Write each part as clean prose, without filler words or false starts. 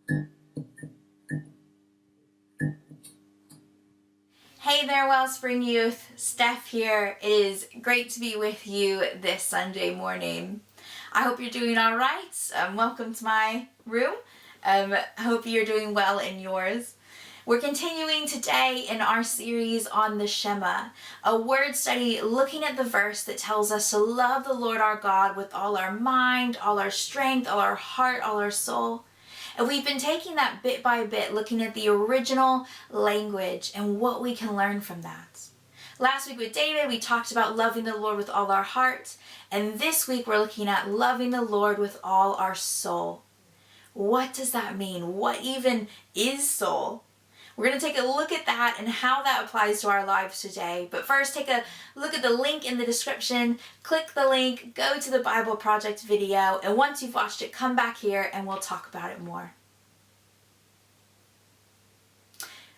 Hey there, Wellspring Youth. Steph here. It is great to be with you this Sunday morning. I hope you're doing all right. Welcome to my room. I hope you're doing well in yours. We're continuing today in our series on the Shema, a word study looking at the verse that tells us to love the Lord our God with all our mind, all our strength, all our heart, all our soul. And we've been taking that bit by bit, looking at the original language and what we can learn from that. Last week with David, we talked about loving the Lord with all our heart. And this week we're looking at loving the Lord with all our soul. What does that mean? What even is soul? We're going to take a look at that and how that applies to our lives today. But first, take a look at the link in the description. Click the link, go to the Bible Project video, and once you've watched it, come back here and we'll talk about it more.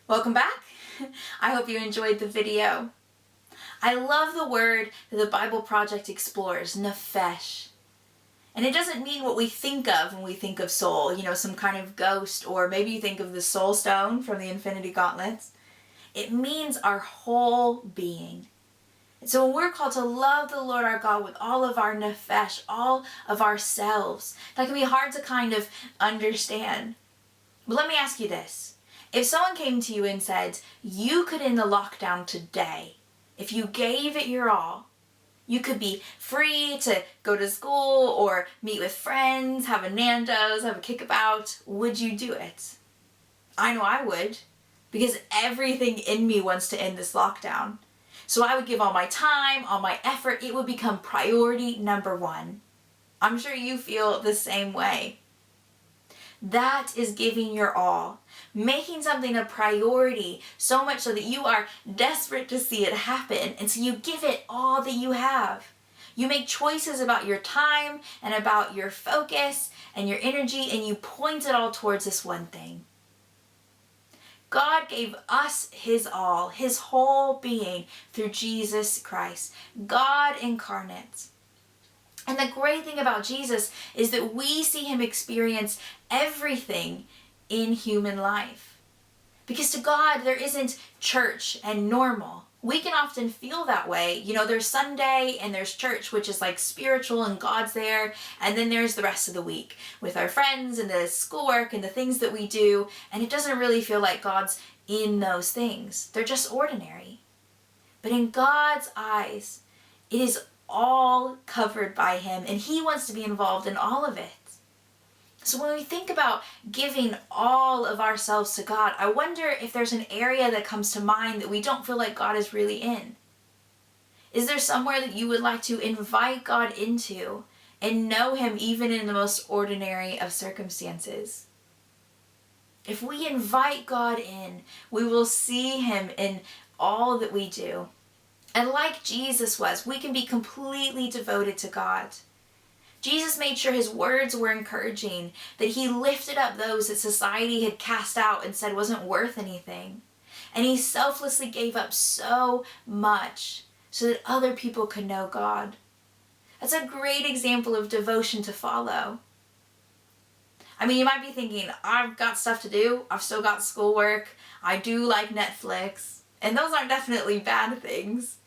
Welcome back. I hope you enjoyed the video. I love the word that the Bible Project explores, nephesh. And it doesn't mean what we think of when we think of soul, some kind of ghost, or maybe you think of the soul stone from the Infinity Gauntlets. It means our whole being. And so when we're called to love the Lord our God with all of our nephesh, all of ourselves, that can be hard to kind of understand. But let me ask you this. If someone came to you and said, you could end the lockdown today, if you gave it your all, you could be free to go to school or meet with friends, have a Nando's, have a kickabout. Would you do it? I know I would, because everything in me wants to end this lockdown. So I would give all my time, all my effort. It would become priority number one. I'm sure you feel the same way. That is giving your all, making something a priority so much so that you are desperate to see it happen, and so you give it all that you have. You make choices about your time and about your focus and your energy, and you point it all towards this one thing. God gave us His all, His whole being through Jesus Christ, God incarnate. And the great thing about Jesus is that we see Him experience everything in human life. Because to God, there isn't church and normal. We can often feel that way. There's Sunday and there's church, which is like spiritual and God's there. And then there's the rest of the week with our friends and the schoolwork and the things that we do. And it doesn't really feel like God's in those things. They're just ordinary. But in God's eyes, it is all covered by Him, and He wants to be involved in all of it. So when we think about giving all of ourselves to God, I wonder if there's an area that comes to mind that we don't feel like God is really in. Is there somewhere that you would like to invite God into and know Him even in the most ordinary of circumstances? If we invite God in, we will see Him in all that we do. And like Jesus was, we can be completely devoted to God. Jesus made sure His words were encouraging, that He lifted up those that society had cast out and said wasn't worth anything. And He selflessly gave up so much so that other people could know God. That's a great example of devotion to follow. You might be thinking, I've got stuff to do. I've still got schoolwork. I do like Netflix. And those aren't definitely bad things.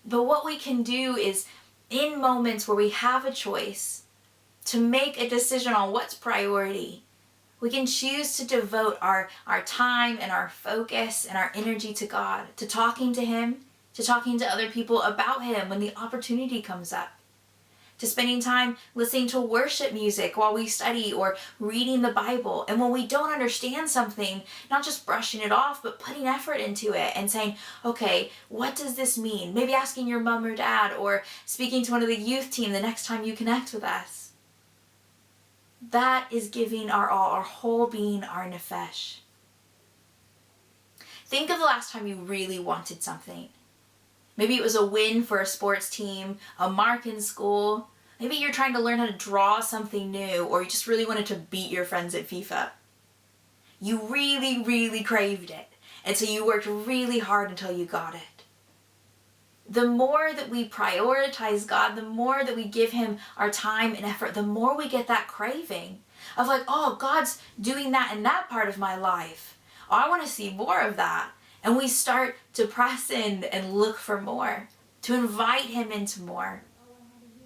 But what we can do is, in moments where we have a choice to make a decision on what's priority, we can choose to devote our time and our focus and our energy to God, to talking to Him, to talking to other people about Him when the opportunity comes up, to spending time listening to worship music while we study or reading the Bible. And when we don't understand something, not just brushing it off, but putting effort into it and saying, okay, what does this mean? Maybe asking your mom or dad, or speaking to one of the youth team the next time you connect with us. That is giving our all, our whole being, our nephesh. Think of the last time you really wanted something. Maybe it was a win for a sports team, a mark in school. Maybe you're trying to learn how to draw something new, or you just really wanted to beat your friends at FIFA. You really, really craved it, and so you worked really hard until you got it. The more that we prioritize God, the more that we give him our time and effort, the more we get that craving of like, oh, God's doing that in that part of my life. Oh, I want to see more of that. And we start to press in and look for more, to invite him into more.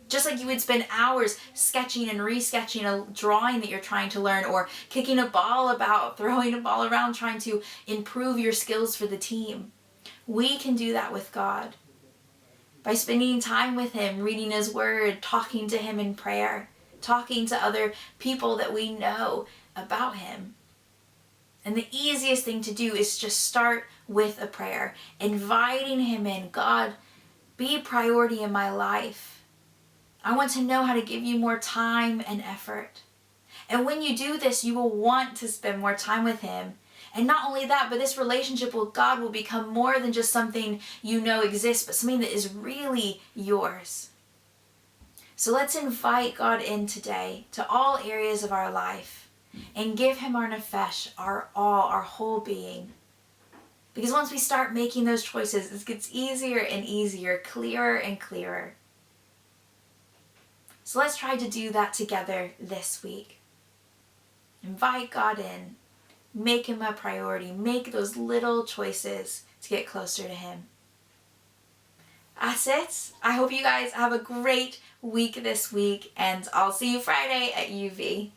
Just like you would spend hours sketching and resketching a drawing that you're trying to learn, or kicking a ball about, throwing a ball around, trying to improve your skills for the team. We can do that with God by spending time with him, reading his word, talking to him in prayer, talking to other people that we know about him. And the easiest thing to do is just start with a prayer, inviting him in. God, be a priority in my life. I want to know how to give you more time and effort. And when you do this, you will want to spend more time with him. And not only that, but this relationship with God will become more than just something you know exists, but something that is really yours. So let's invite God in today to all areas of our life and give him our nefesh, our all, our whole being. Because once we start making those choices, it gets easier and easier, clearer and clearer. So let's try to do that together this week. Invite God in. Make him a priority. Make those little choices to get closer to him. That's it. I hope you guys have a great week this week, and I'll see you Friday at UV.